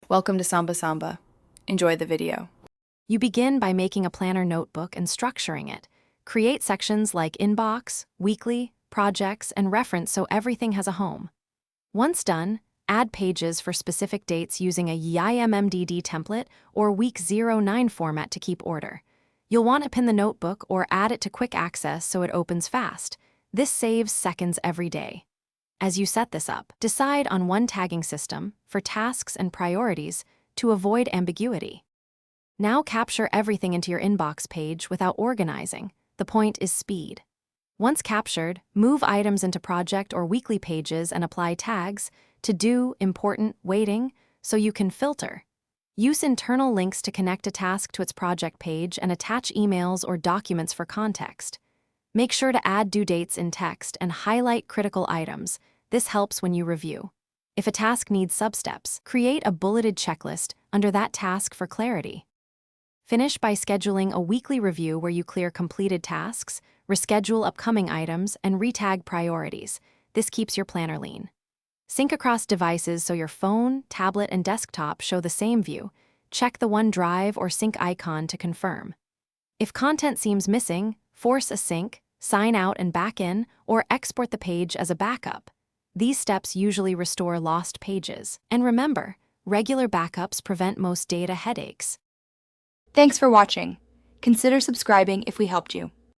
Welcome to Samba Samba. Enjoy the video. You begin by making a planner notebook and structuring it. Create sections like inbox, weekly, projects, and reference so everything has a home. Once done, add pages for specific dates using a YIMMDD template or week 09 format to keep order. You'll want to pin the notebook or add it to quick access so it opens fast. This saves seconds every day. As you set this up, decide on one tagging system for tasks and priorities to avoid ambiguity. Now capture everything into your inbox page without organizing. The point is speed. Once captured, move items into project or weekly pages and apply tags to do, important, waiting, so you can filter. Use internal links to connect a task to its project page and attach emails or documents for context. Make sure to add due dates in text and highlight critical items. This helps when you review. If a task needs substeps, create a bulleted checklist under that task for clarity. Finish by scheduling a weekly review where you clear completed tasks, reschedule upcoming items, and retag priorities. This keeps your planner lean. Sync across devices so your phone, tablet, and desktop show the same view. Check the OneDrive or sync icon to confirm. If content seems missing, force a sync, sign out and back in, or export the page as a backup. These steps usually restore lost pages. And remember, regular backups prevent most data headaches. Thanks for watching. Consider subscribing if we helped you.